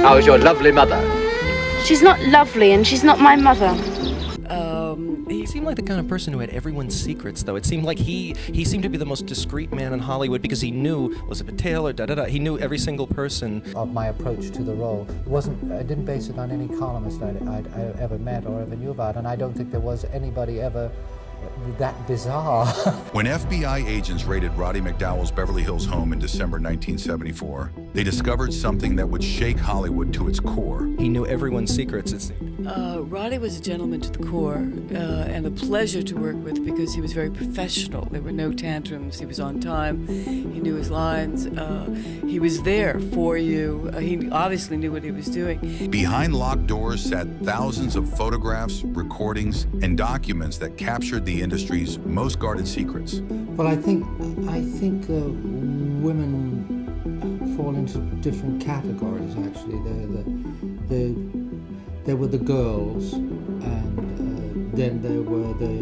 How's your lovely mother? She's not lovely and she's not my mother. He seemed like the kind of person who had everyone's secrets, though. It seemed like he seemed to be the most discreet man in Hollywood because he knew Elizabeth Taylor, He knew every single person. Of my approach to the role. I didn't base it on any columnist I'd ever met or ever knew about, and I don't think there was anybody ever that bizarre. When FBI agents raided Roddy McDowall's Beverly Hills home in December 1974, they discovered something that would shake Hollywood to its core. He knew everyone's secrets, it seemed. Roddy was a gentleman to the core and a pleasure to work with because he was very professional. There were no tantrums. He was on time. He knew his lines. He was there for you. He obviously knew what he was doing. Behind locked doors sat thousands of photographs, recordings, and documents that captured the industry's most guarded secrets. Well, I think women fall into different categories. Actually, there were the girls, and then there were the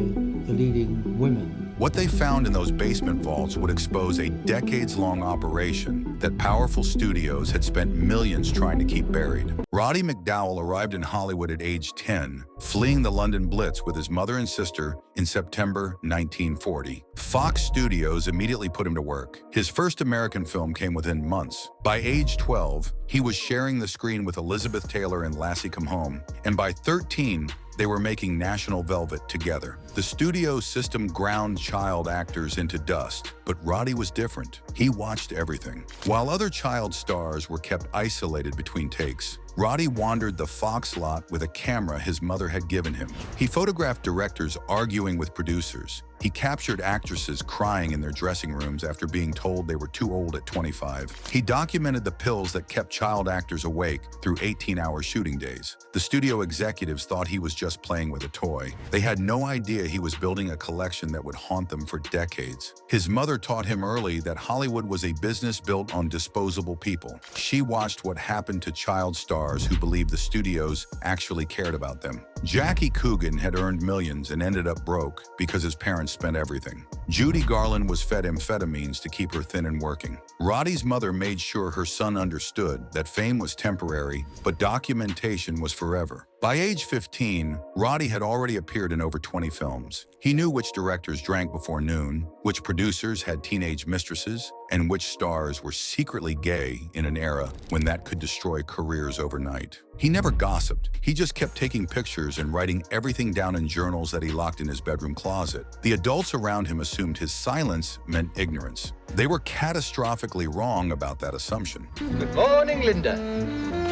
leading women. What they found in those basement vaults would expose a decades-long operation that powerful studios had spent millions trying to keep buried. Roddy McDowall arrived in Hollywood at age 10, fleeing the London Blitz with his mother and sister in September 1940. Fox Studios immediately put him to work. His first American film came within months. By age 12, he was sharing the screen with Elizabeth Taylor in Lassie Come Home, and by 13, they were making National Velvet together. The studio system ground child actors into dust, but Roddy was different. He watched everything. While other child stars were kept isolated between takes, Roddy wandered the Fox lot with a camera his mother had given him. He photographed directors arguing with producers. He captured actresses crying in their dressing rooms after being told they were too old at 25. He documented the pills that kept child actors awake through 18-hour shooting days. The studio executives thought he was just playing with a toy. They had no idea he was building a collection that would haunt them for decades. His mother taught him early that Hollywood was a business built on disposable people. She watched what happened to child stars who believed the studios actually cared about them. Jackie Coogan had earned millions and ended up broke because his parents spent everything. Judy Garland was fed amphetamines to keep her thin and working. Roddy's mother made sure her son understood that fame was temporary, but documentation was forever. By age 15, Roddy had already appeared in over 20 films. He knew which directors drank before noon, which producers had teenage mistresses, and which stars were secretly gay in an era when that could destroy careers overnight. He never gossiped. He just kept taking pictures and writing everything down in journals that he locked in his bedroom closet. The adults around him assumed his silence meant ignorance. They were catastrophically wrong about that assumption. Good morning, Linda.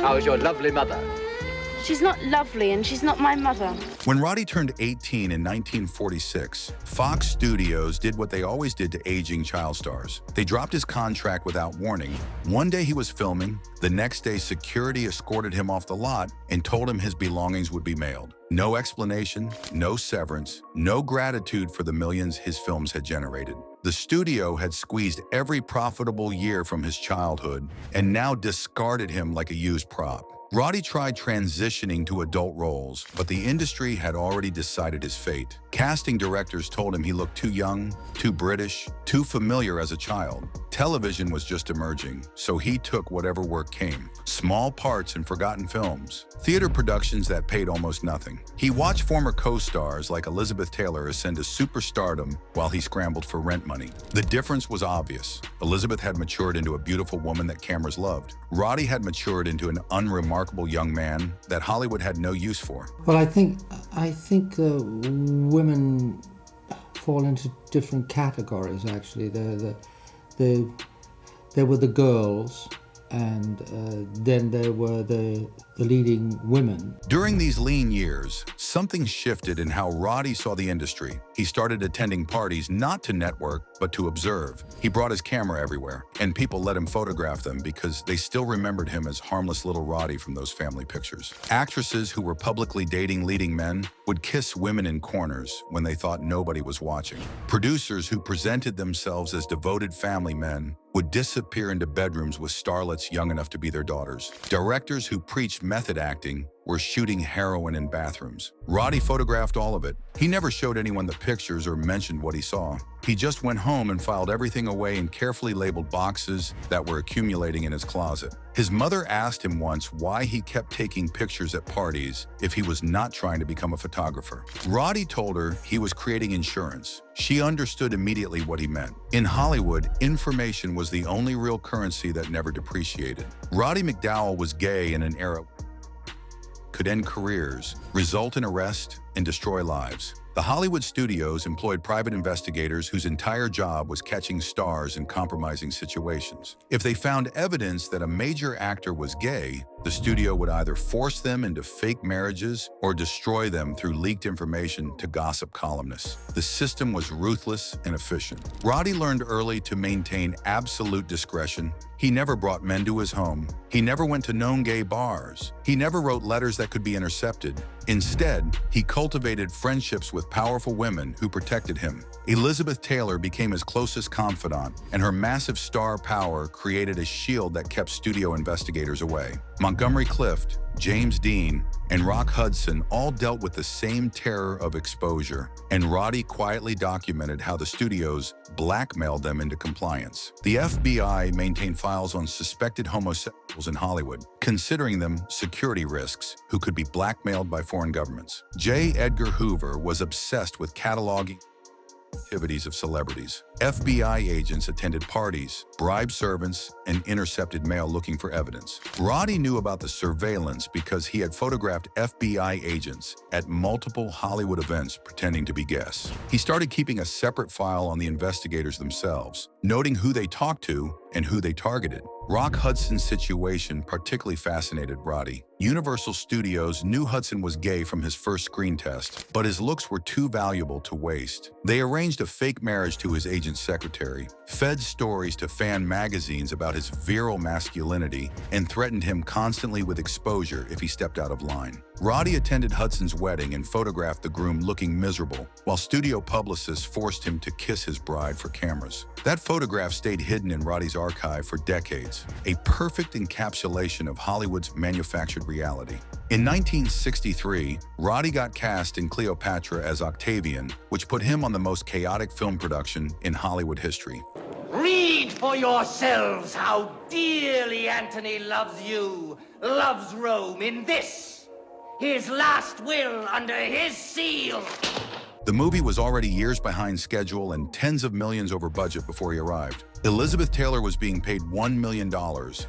How's your lovely mother? She's not lovely and she's not my mother. When Roddy turned 18 in 1946, Fox Studios did what they always did to aging child stars. They dropped his contract without warning. One day he was filming, the next day security escorted him off the lot and told him his belongings would be mailed. No explanation, no severance, no gratitude for the millions his films had generated. The studio had squeezed every profitable year from his childhood and now discarded him like a used prop. Roddy tried transitioning to adult roles, but the industry had already decided his fate. Casting directors told him he looked too young, too British, too familiar as a child. Television was just emerging, so he took whatever work came. Small parts in forgotten films, theater productions that paid almost nothing. He watched former co-stars like Elizabeth Taylor ascend to superstardom while he scrambled for rent money. The difference was obvious. Elizabeth had matured into a beautiful woman that cameras loved. Roddy had matured into an unremarkable young man that Hollywood had no use for. Well, I think women fall into different categories. Actually, there were the girls, and then there were the leading women. During these lean years, something shifted in how Roddy saw the industry. He started attending parties not to network, but to observe. He brought his camera everywhere, and people let him photograph them because they still remembered him as harmless little Roddy from those family pictures. Actresses who were publicly dating leading men would kiss women in corners when they thought nobody was watching. Producers who presented themselves as devoted family men would disappear into bedrooms with starlets young enough to be their daughters. Directors who preached method acting were shooting heroin in bathrooms. Roddy photographed all of it. He never showed anyone the pictures or mentioned what he saw. He just went home and filed everything away in carefully labeled boxes that were accumulating in his closet. His mother asked him once why he kept taking pictures at parties if he was not trying to become a photographer. Roddy told her he was creating insurance. She understood immediately what he meant. In Hollywood, information was the only real currency that never depreciated. Roddy McDowall was gay in an era could end careers, result in arrest, and destroy lives. The Hollywood studios employed private investigators whose entire job was catching stars in compromising situations. If they found evidence that a major actor was gay, the studio would either force them into fake marriages or destroy them through leaked information to gossip columnists. The system was ruthless and efficient. Roddy learned early to maintain absolute discretion. He never brought men to his home. He never went to known gay bars. He never wrote letters that could be intercepted. Instead, he cultivated friendships with powerful women who protected him. Elizabeth Taylor became his closest confidant, and her massive star power created a shield that kept studio investigators away. Montgomery Clift, James Dean, and Rock Hudson all dealt with the same terror of exposure, and Roddy quietly documented how the studios blackmailed them into compliance. The FBI maintained files on suspected homosexuals in Hollywood, considering them security risks who could be blackmailed by foreign governments. J. Edgar Hoover was obsessed with cataloging activities of celebrities. FBI agents attended parties, bribed servants, and intercepted mail looking for evidence. Roddy knew about the surveillance because he had photographed FBI agents at multiple Hollywood events pretending to be guests. He started keeping a separate file on the investigators themselves, noting who they talked to and who they targeted. Rock Hudson's situation particularly fascinated Roddy. Universal Studios knew Hudson was gay from his first screen test, but his looks were too valuable to waste. They arranged a fake marriage to his agent's secretary, fed stories to fan magazines about his virile masculinity, and threatened him constantly with exposure if he stepped out of line. Roddy attended Hudson's wedding and photographed the groom looking miserable, while studio publicists forced him to kiss his bride for cameras. That photograph stayed hidden in Roddy's archive for decades, a perfect encapsulation of Hollywood's manufactured reality. In 1963, Roddy got cast in Cleopatra as Octavian, which put him on the most chaotic film production in Hollywood history. Read for yourselves how dearly Antony loves you, loves Rome in this, his last will under his seal. The movie was already years behind schedule and tens of millions over budget before he arrived. Elizabeth Taylor was being paid $1 million,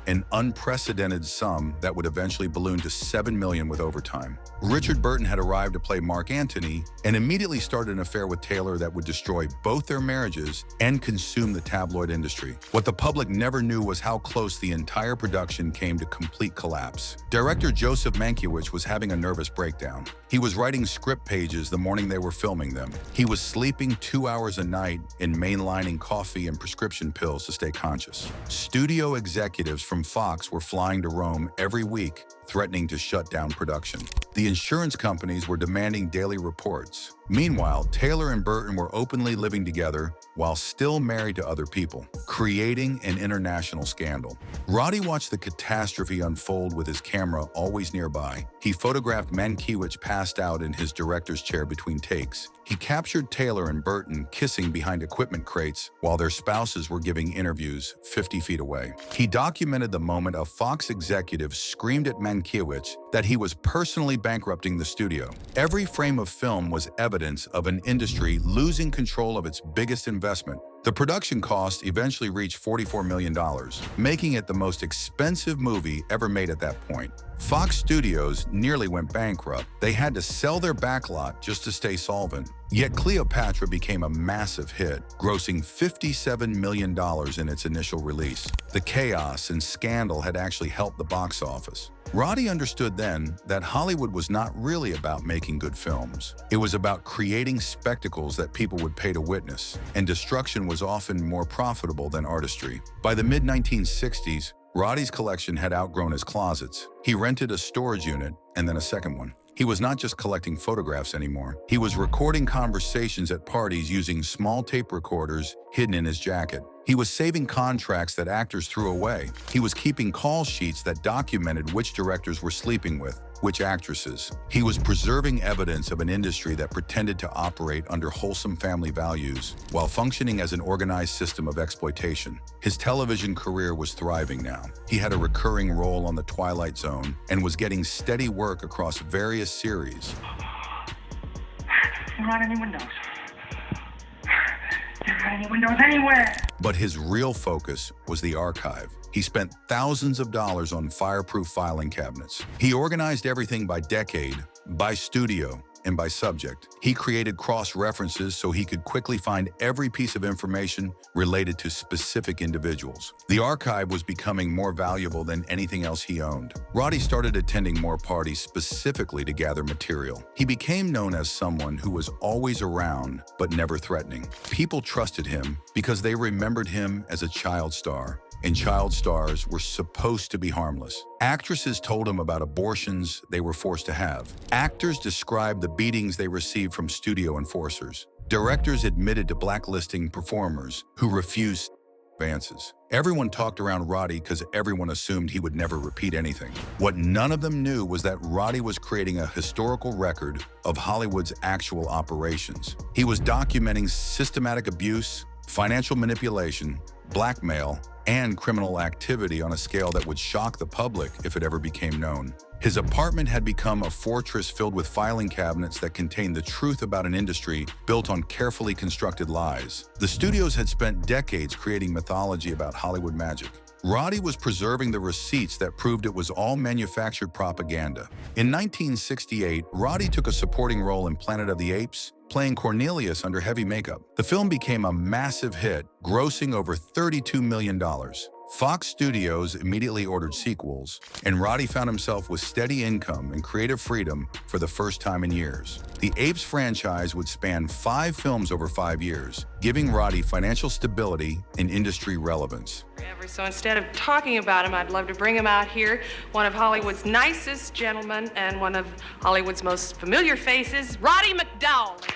an unprecedented sum that would eventually balloon to $7 million with overtime. Richard Burton had arrived to play Mark Antony and immediately started an affair with Taylor that would destroy both their marriages and consume the tabloid industry. What the public never knew was how close the entire production came to complete collapse. Director Joseph Mankiewicz was having a nervous breakdown. He was writing script pages the morning they were filming them. He was sleeping 2 hours a night and mainlining coffee and prescription pills to stay conscious. Studio executives from Fox were flying to Rome every week, threatening to shut down production. The insurance companies were demanding daily reports. Meanwhile, Taylor and Burton were openly living together while still married to other people, creating an international scandal. Roddy watched the catastrophe unfold with his camera always nearby. He photographed Mankiewicz passed out in his director's chair between takes. He captured Taylor and Burton kissing behind equipment crates while their spouses were giving interviews 50 feet away. He documented the moment a Fox executive screamed at Mankiewicz that he was personally bankrupting the studio. Every frame of film was evidence of an industry losing control of its biggest investment. The production cost eventually reached $44 million, making it the most expensive movie ever made at that point. Fox Studios nearly went bankrupt. They had to sell their backlot just to stay solvent. Yet Cleopatra became a massive hit, grossing $57 million in its initial release. The chaos and scandal had actually helped the box office. Roddy understood then that Hollywood was not really about making good films. It was about creating spectacles that people would pay to witness, and destruction was often more profitable than artistry. By the mid-1960s, Roddy's collection had outgrown his closets. He rented a storage unit and then a second one. He was not just collecting photographs anymore. He was recording conversations at parties using small tape recorders hidden in his jacket. He was saving contracts that actors threw away. He was keeping call sheets that documented which directors were sleeping with which actresses. He was preserving evidence of an industry that pretended to operate under wholesome family values while functioning as an organized system of exploitation. His television career was thriving now. He had a recurring role on The Twilight Zone and was getting steady work across various series. There aren't any windows. There aren't any windows anywhere. But his real focus was the archive. He spent thousands of dollars on fireproof filing cabinets. He organized everything by decade, by studio, and by subject. He created cross-references so he could quickly find every piece of information related to specific individuals. The archive was becoming more valuable than anything else he owned. Roddy started attending more parties specifically to gather material. He became known as someone who was always around but never threatening. People trusted him because they remembered him as a child star, and child stars were supposed to be harmless. Actresses told him about abortions they were forced to have. Actors described the beatings they received from studio enforcers. Directors admitted to blacklisting performers who refused advances. Everyone talked around Roddy because everyone assumed he would never repeat anything. What none of them knew was that Roddy was creating a historical record of Hollywood's actual operations. He was documenting systematic abuse, financial manipulation, blackmail, and criminal activity on a scale that would shock the public if it ever became known. His apartment had become a fortress filled with filing cabinets that contained the truth about an industry built on carefully constructed lies. The studios had spent decades creating mythology about Hollywood magic. Roddy was preserving the receipts that proved it was all manufactured propaganda. In 1968, Roddy took a supporting role in Planet of the Apes, playing Cornelius under heavy makeup. The film became a massive hit, grossing over $32 million. Fox Studios immediately ordered sequels, and Roddy found himself with steady income and creative freedom for the first time in years. The Apes franchise would span 5 films over 5 years, giving Roddy financial stability and industry relevance. So instead of talking about him, I'd love to bring him out here, one of Hollywood's nicest gentlemen and one of Hollywood's most familiar faces, Roddy McDowall.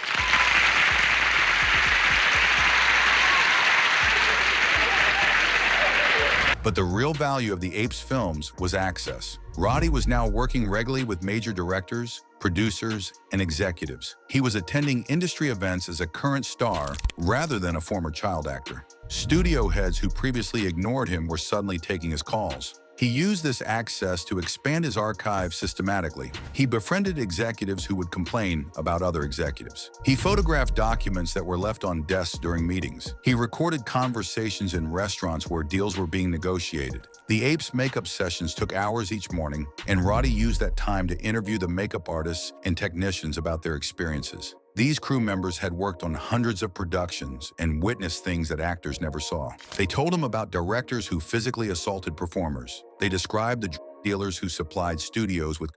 But the real value of the Apes films was access. Roddy was now working regularly with major directors, producers, and executives. He was attending industry events as a current star rather than a former child actor. Studio heads who previously ignored him were suddenly taking his calls. He used this access to expand his archive systematically. He befriended executives who would complain about other executives. He photographed documents that were left on desks during meetings. He recorded conversations in restaurants where deals were being negotiated. The Apes makeup sessions took hours each morning, and Roddy used that time to interview the makeup artists and technicians about their experiences. These crew members had worked on hundreds of productions and witnessed things that actors never saw. They told him about directors who physically assaulted performers. They described the dealers who supplied studios with.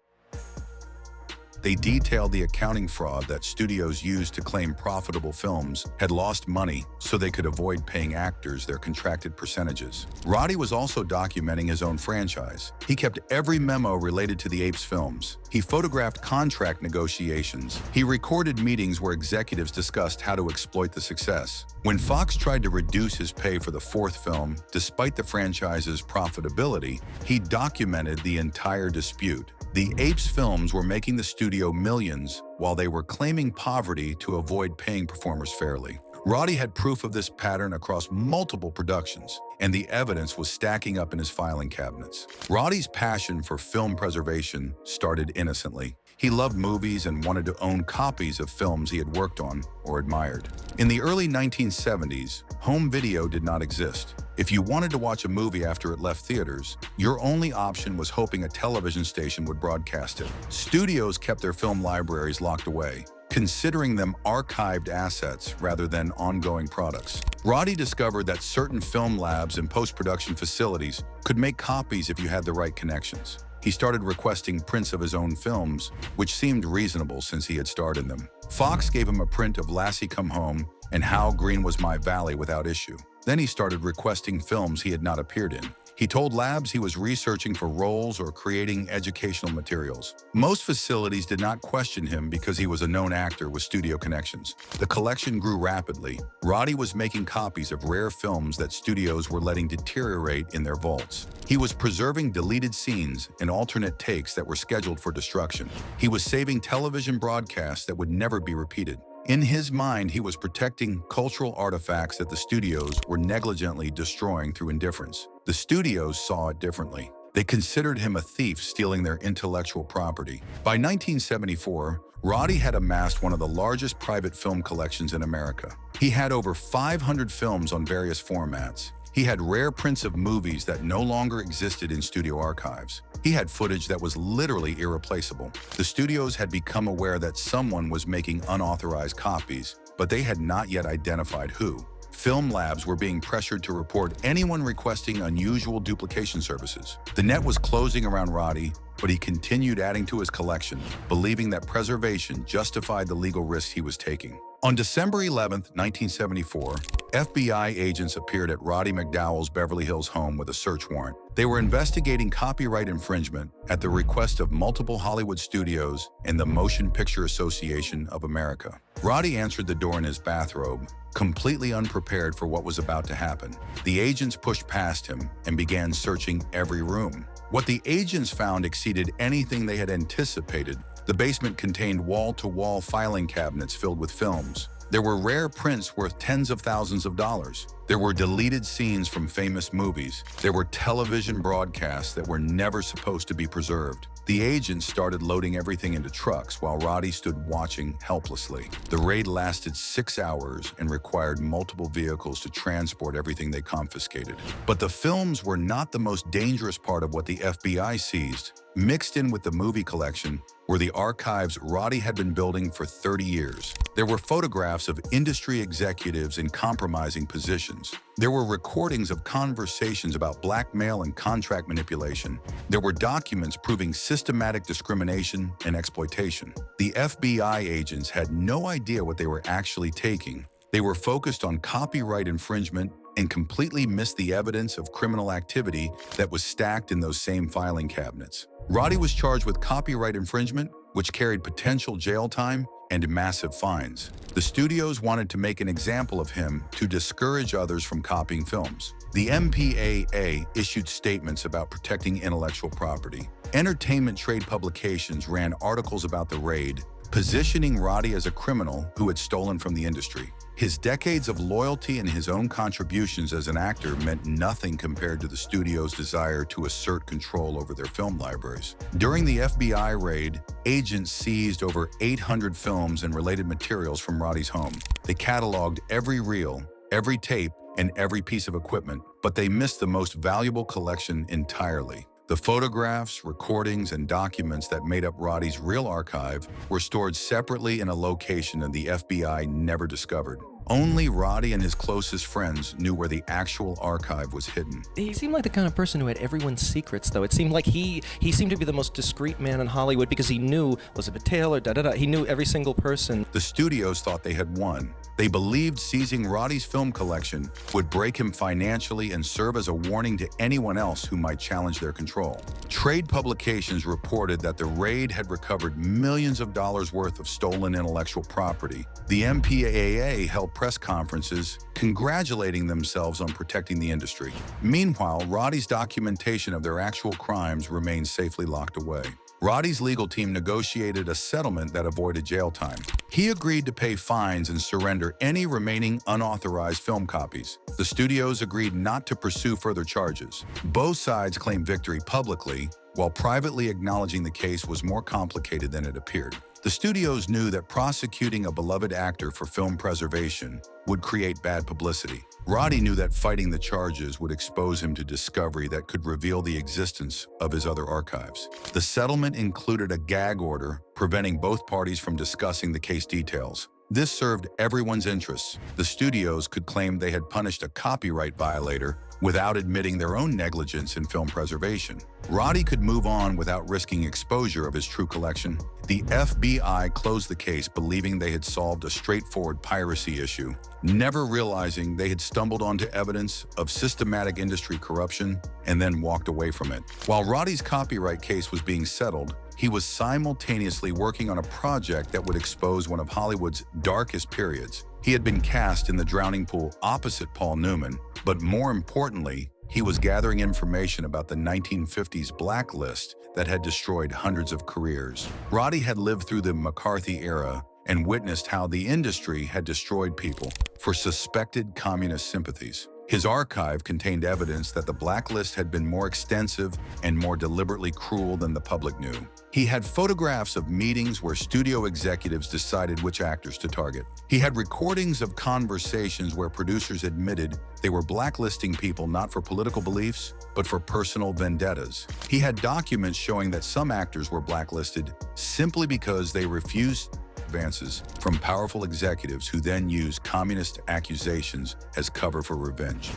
They detailed the accounting fraud that studios used to claim profitable films had lost money so they could avoid paying actors their contracted percentages. Roddy was also documenting his own franchise. He kept every memo related to the Apes films. He photographed contract negotiations. He recorded meetings where executives discussed how to exploit the success. When Fox tried to reduce his pay for the 4th film, despite the franchise's profitability, he documented the entire dispute. The Apes films were making the studio millions while they were claiming poverty to avoid paying performers fairly. Roddy had proof of this pattern across multiple productions, and the evidence was stacking up in his filing cabinets. Roddy's passion for film preservation started innocently. He loved movies and wanted to own copies of films he had worked on or admired. In the early 1970s, home video did not exist. If you wanted to watch a movie after it left theaters, your only option was hoping a television station would broadcast it. Studios kept their film libraries locked away, considering them archived assets rather than ongoing products. Roddy discovered that certain film labs and post-production facilities could make copies if you had the right connections. He started requesting prints of his own films, which seemed reasonable since he had starred in them. Fox gave him a print of Lassie Come Home and How Green Was My Valley without issue. Then he started requesting films he had not appeared in. He told labs he was researching for roles or creating educational materials. Most facilities did not question him because he was a known actor with studio connections. The collection grew rapidly. Roddy was making copies of rare films that studios were letting deteriorate in their vaults. He was preserving deleted scenes and alternate takes that were scheduled for destruction. He was saving television broadcasts that would never be repeated. In his mind, he was protecting cultural artifacts that the studios were negligently destroying through indifference. The studios saw it differently. They considered him a thief stealing their intellectual property. By 1974, Roddy had amassed one of the largest private film collections in America. He had over 500 films on various formats. He had rare prints of movies that no longer existed in studio archives. He had footage that was literally irreplaceable. The studios had become aware that someone was making unauthorized copies, but they had not yet identified who. Film labs were being pressured to report anyone requesting unusual duplication services. The net was closing around Roddy, but he continued adding to his collection, believing that preservation justified the legal risks he was taking. On December 11, 1974, FBI agents appeared at Roddy McDowall's Beverly Hills home with a search warrant. They were investigating copyright infringement at the request of multiple Hollywood studios and the Motion Picture Association of America. Roddy answered the door in his bathrobe, completely unprepared for what was about to happen. The agents pushed past him and began searching every room. What the agents found exceeded anything they had anticipated. The basement contained wall-to-wall filing cabinets filled with films. There were rare prints worth tens of thousands of dollars. There were deleted scenes from famous movies. There were television broadcasts that were never supposed to be preserved. The agents started loading everything into trucks while Roddy stood watching helplessly. The raid lasted 6 hours and required multiple vehicles to transport everything they confiscated. But the films were not the most dangerous part of what the FBI seized. Mixed in with the movie collection were the archives Roddy had been building for 30 years. There were photographs of industry executives in compromising positions. There were recordings of conversations about blackmail and contract manipulation. There were documents proving systematic discrimination and exploitation. The FBI agents had no idea what they were actually taking. They were focused on copyright infringement and completely missed the evidence of criminal activity that was stacked in those same filing cabinets. Roddy was charged with copyright infringement, which carried potential jail time and massive fines. The studios wanted to make an example of him to discourage others from copying films. The MPAA issued statements about protecting intellectual property. Entertainment trade publications ran articles about the raid, positioning Roddy as a criminal who had stolen from the industry. His decades of loyalty and his own contributions as an actor meant nothing compared to the studio's desire to assert control over their film libraries. During the FBI raid, agents seized over 800 films and related materials from Roddy's home. They cataloged every reel, every tape, and every piece of equipment, but they missed the most valuable collection entirely. The photographs, recordings, and documents that made up Roddy's real archive were stored separately in a location that the FBI never discovered. Only Roddy and his closest friends knew where the actual archive was hidden. He seemed like the kind of person who had everyone's secrets, though. It seemed like he seemed to be the most discreet man in Hollywood because he knew Elizabeth Taylor, he knew every single person. The studios thought they had won. They believed seizing Roddy's film collection would break him financially and serve as a warning to anyone else who might challenge their control. Trade publications reported that the raid had recovered millions of dollars worth of stolen intellectual property. The MPAA held press conferences congratulating themselves on protecting the industry. Meanwhile, Roddy's documentation of their actual crimes remained safely locked away. Roddy's legal team negotiated a settlement that avoided jail time. He agreed to pay fines and surrender any remaining unauthorized film copies. The studios agreed not to pursue further charges. Both sides claimed victory publicly, while privately acknowledging the case was more complicated than it appeared. The studios knew that prosecuting a beloved actor for film preservation would create bad publicity. Roddy knew that fighting the charges would expose him to discovery that could reveal the existence of his other archives. The settlement included a gag order preventing both parties from discussing the case details. This served everyone's interests. The studios could claim they had punished a copyright violator, without admitting their own negligence in film preservation. Roddy could move on without risking exposure of his true collection. The FBI closed the case believing they had solved a straightforward piracy issue, never realizing they had stumbled onto evidence of systematic industry corruption and then walked away from it. While Roddy's copyright case was being settled, he was simultaneously working on a project that would expose one of Hollywood's darkest periods. He had been cast in the drowning pool opposite Paul Newman, but more importantly, he was gathering information about the 1950s blacklist that had destroyed hundreds of careers. Roddy had lived through the McCarthy era and witnessed how the industry had destroyed people for suspected communist sympathies. His archive contained evidence that the blacklist had been more extensive and more deliberately cruel than the public knew. He had photographs of meetings where studio executives decided which actors to target. He had recordings of conversations where producers admitted they were blacklisting people not for political beliefs, but for personal vendettas. He had documents showing that some actors were blacklisted simply because they refused advances from powerful executives who then used communist accusations as cover for revenge.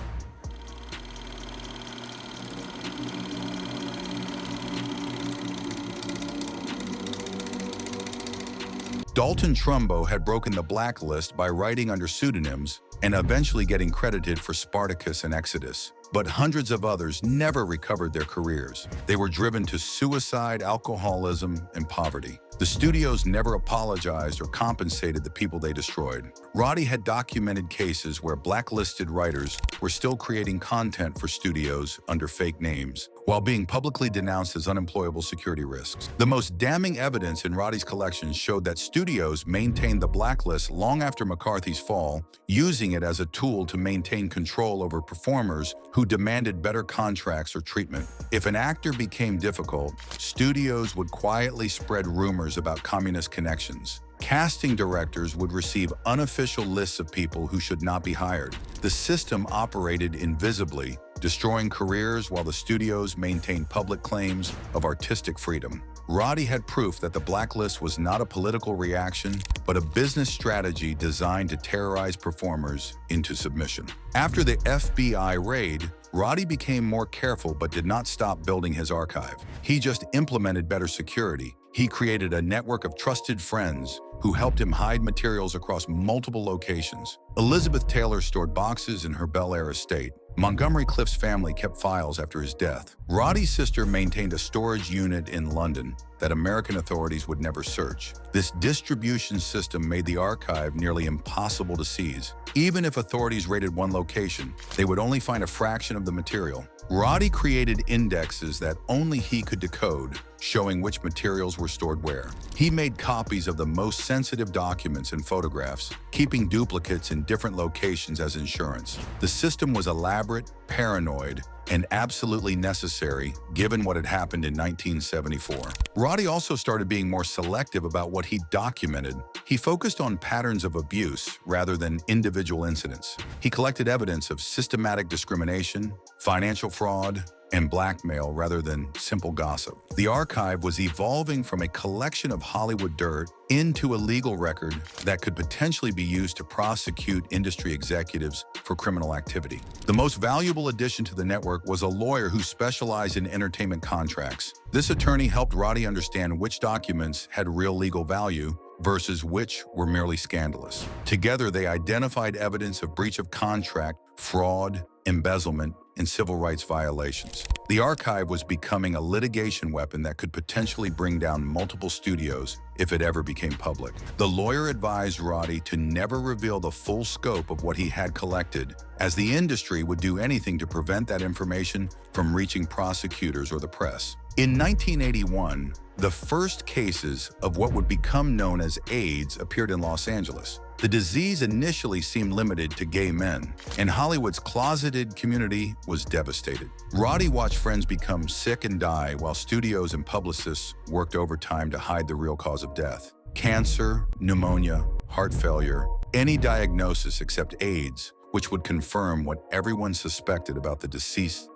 Dalton Trumbo had broken the blacklist by writing under pseudonyms and eventually getting credited for Spartacus and Exodus. But hundreds of others never recovered their careers. They were driven to suicide, alcoholism, and poverty. The studios never apologized or compensated the people they destroyed. Roddy had documented cases where blacklisted writers were still creating content for studios under fake names, while being publicly denounced as unemployable security risks. The most damning evidence in Roddy's collection showed that studios maintained the blacklist long after McCarthy's fall, using it as a tool to maintain control over performers who demanded better contracts or treatment. If an actor became difficult, studios would quietly spread rumors about communist connections. Casting directors would receive unofficial lists of people who should not be hired. The system operated invisibly, destroying careers while the studios maintained public claims of artistic freedom. Roddy had proof that the blacklist was not a political reaction, but a business strategy designed to terrorize performers into submission. After the FBI raid, Roddy became more careful but did not stop building his archive. He just implemented better security. He created a network of trusted friends who helped him hide materials across multiple locations. Elizabeth Taylor stored boxes in her Bel Air estate. Montgomery Clift's family kept files after his death. Roddy's sister maintained a storage unit in London that American authorities would never search. This distribution system made the archive nearly impossible to seize. Even if authorities raided one location, they would only find a fraction of the material. Roddy created indexes that only he could decode, showing which materials were stored where. He made copies of the most sensitive documents and photographs, keeping duplicates in different locations as insurance. The system was elaborate, paranoid, and absolutely necessary given what had happened in 1974. Roddy also started being more selective about what he documented. He focused on patterns of abuse rather than individual incidents. He collected evidence of systematic discrimination, financial fraud, and blackmail rather than simple gossip. The archive was evolving from a collection of Hollywood dirt into a legal record that could potentially be used to prosecute industry executives for criminal activity. The most valuable addition to the network was a lawyer who specialized in entertainment contracts. This attorney helped Roddy understand which documents had real legal value versus which were merely scandalous. Together, they identified evidence of breach of contract, fraud, embezzlement, and civil rights violations. The archive was becoming a litigation weapon that could potentially bring down multiple studios if it ever became public. The lawyer advised Roddy to never reveal the full scope of what he had collected, as the industry would do anything to prevent that information from reaching prosecutors or the press. In 1981, the first cases of what would become known as AIDS appeared in Los Angeles. The disease initially seemed limited to gay men, and Hollywood's closeted community was devastated. Roddy watched friends become sick and die while studios and publicists worked overtime to hide the real cause of death. Cancer, pneumonia, heart failure, any diagnosis except AIDS, which would confirm what everyone suspected about the deceased.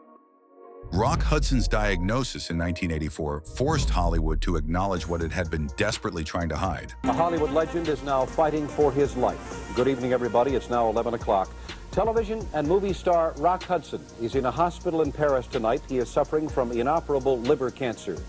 Rock Hudson's diagnosis in 1984 forced Hollywood to acknowledge what it had been desperately trying to hide. A Hollywood legend is now fighting for his life. Good evening, everybody. It's now 11 o'clock. Television and movie star Rock Hudson is in a hospital in Paris tonight. He is suffering from inoperable liver cancer.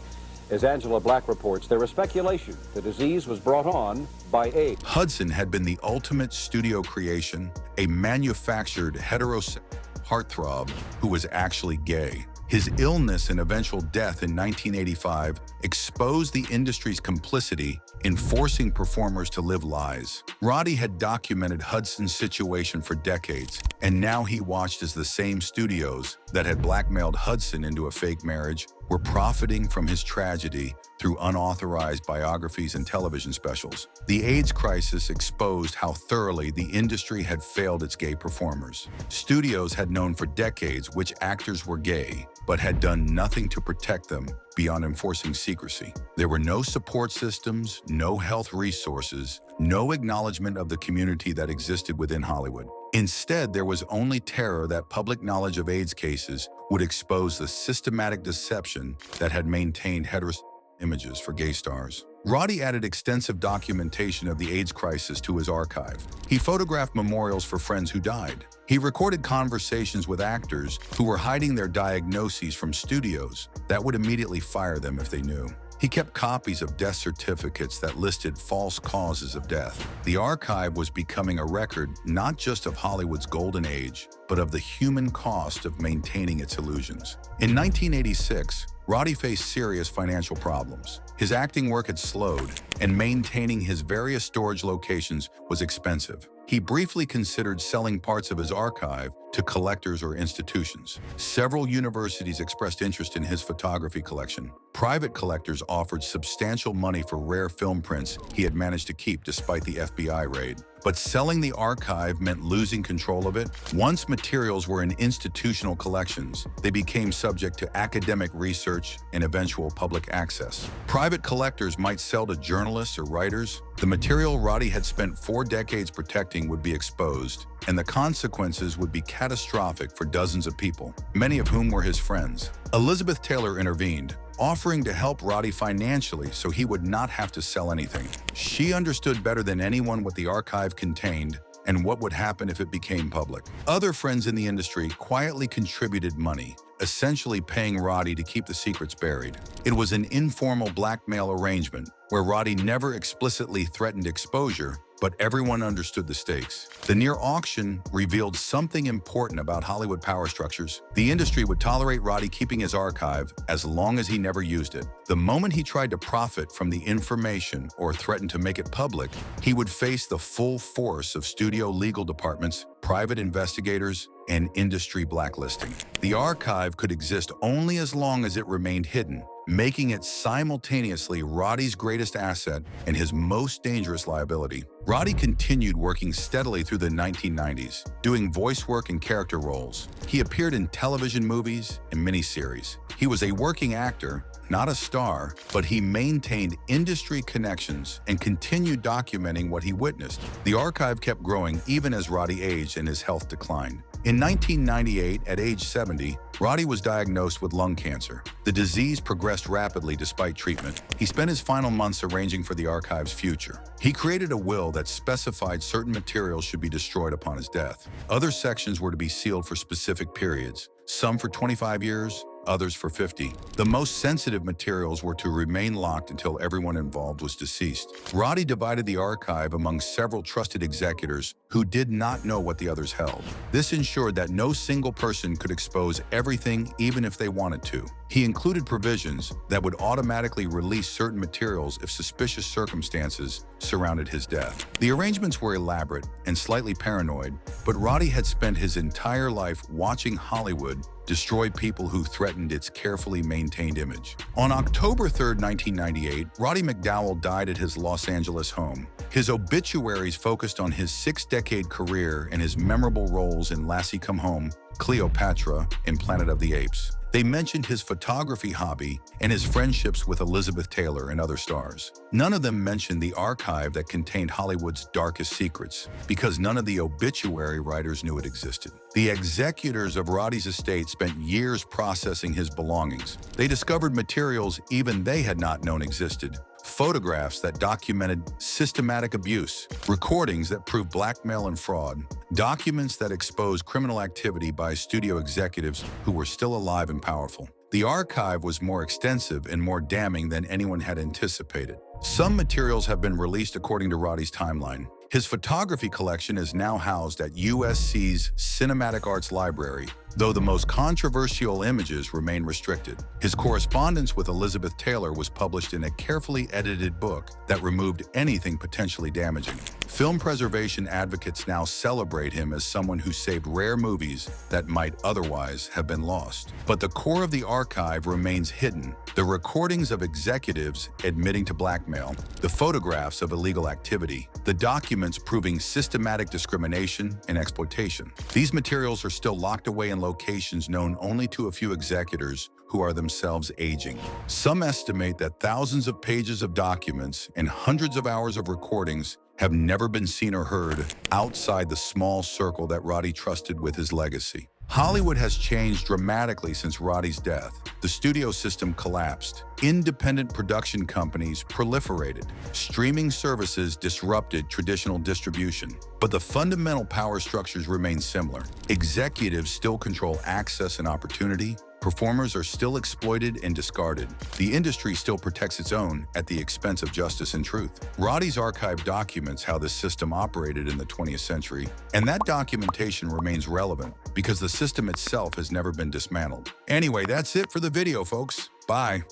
As Angela Black reports, there is speculation the disease was brought on by age. Hudson had been the ultimate studio creation, a manufactured heterosexual heartthrob who was actually gay. His illness and eventual death in 1985 exposed the industry's complicity in forcing performers to live lies. Roddy had documented Hudson's situation for decades, and now he watched as the same studios that had blackmailed Hudson into a fake marriage were profiting from his tragedy through unauthorized biographies and television specials. The AIDS crisis exposed how thoroughly the industry had failed its gay performers. Studios had known for decades which actors were gay, but had done nothing to protect them beyond enforcing secrecy. There were no support systems, no health resources, no acknowledgement of the community that existed within Hollywood. Instead, there was only terror that public knowledge of AIDS cases would expose the systematic deception that had maintained heterosexual images for gay stars. Roddy added extensive documentation of the AIDS crisis to his archive. He photographed memorials for friends who died. He recorded conversations with actors who were hiding their diagnoses from studios that would immediately fire them if they knew. He kept copies of death certificates that listed false causes of death. The archive was becoming a record not just of Hollywood's golden age, but of the human cost of maintaining its illusions. In 1986, Roddy faced serious financial problems. His acting work had slowed, and maintaining his various storage locations was expensive. He briefly considered selling parts of his archive to collectors or institutions. Several universities expressed interest in his photography collection. Private collectors offered substantial money for rare film prints he had managed to keep despite the FBI raid. But selling the archive meant losing control of it. Once materials were in institutional collections, they became subject to academic research and eventual public access. Private collectors might sell to journalists or writers. The material Roddy had spent 4 decades protecting would be exposed, and the consequences would be catastrophic for dozens of people, many of whom were his friends. Elizabeth Taylor intervened, offering to help Roddy financially so he would not have to sell anything. She understood better than anyone what the archive contained and what would happen if it became public. Other friends in the industry quietly contributed money, essentially paying Roddy to keep the secrets buried. It was an informal blackmail arrangement where Roddy never explicitly threatened exposure, but everyone understood the stakes. The near auction revealed something important about Hollywood power structures. The industry would tolerate Roddy keeping his archive as long as he never used it. The moment he tried to profit from the information or threatened to make it public, he would face the full force of studio legal departments, private investigators, and industry blacklisting. The archive could exist only as long as it remained hidden, making it simultaneously Roddy's greatest asset and his most dangerous liability. Roddy continued working steadily through the 1990s, doing voice work and character roles. He appeared in television movies and miniseries. He was a working actor, not a star, but he maintained industry connections and continued documenting what he witnessed. The archive kept growing even as Roddy aged and his health declined. In 1998, at age 70, Roddy was diagnosed with lung cancer. The disease progressed rapidly despite treatment. He spent his final months arranging for the archive's future. He created a will that specified certain materials should be destroyed upon his death. Other sections were to be sealed for specific periods, some for 25 years, others for 50. The most sensitive materials were to remain locked until everyone involved was deceased. Roddy divided the archive among several trusted executors who did not know what the others held. This ensured that no single person could expose everything even if they wanted to. He included provisions that would automatically release certain materials if suspicious circumstances surrounded his death. The arrangements were elaborate and slightly paranoid, but Roddy had spent his entire life watching Hollywood destroy people who threatened its carefully maintained image. On October 3, 1998, Roddy McDowall died at his Los Angeles home. His obituaries focused on his 6-decade career and his memorable roles in Lassie Come Home, Cleopatra, and Planet of the Apes. They mentioned his photography hobby and his friendships with Elizabeth Taylor and other stars. None of them mentioned the archive that contained Hollywood's darkest secrets, because none of the obituary writers knew it existed. The executors of Roddy's estate spent years processing his belongings. They discovered materials even they had not known existed. photographs that documented systematic abuse, recordings that proved blackmail and fraud, documents that exposed criminal activity by studio executives who were still alive and powerful. The archive was more extensive and more damning than anyone had anticipated. Some materials have been released according to Roddy's timeline. His photography collection is now housed at USC's Cinematic Arts Library, though the most controversial images remain restricted. His correspondence with Elizabeth Taylor was published in a carefully edited book that removed anything potentially damaging. Film preservation advocates now celebrate him as someone who saved rare movies that might otherwise have been lost. But the core of the archive remains hidden. The recordings of executives admitting to blackmail, the photographs of illegal activity, the documents proving systematic discrimination and exploitation. These materials are still locked away in locations known only to a few executors who are themselves aging. Some estimate that thousands of pages of documents and hundreds of hours of recordings have never been seen or heard outside the small circle that Roddy trusted with his legacy. Hollywood has changed dramatically since Roddy's death. The studio system collapsed. Independent production companies proliferated. Streaming services disrupted traditional distribution. But the fundamental power structures remain similar. Executives still control access and opportunity. Performers are still exploited and discarded. The industry still protects its own at the expense of justice and truth. Roddy's archive documents how this system operated in the 20th century, and that documentation remains relevant because the system itself has never been dismantled. Anyway, that's it for the video, folks. Bye.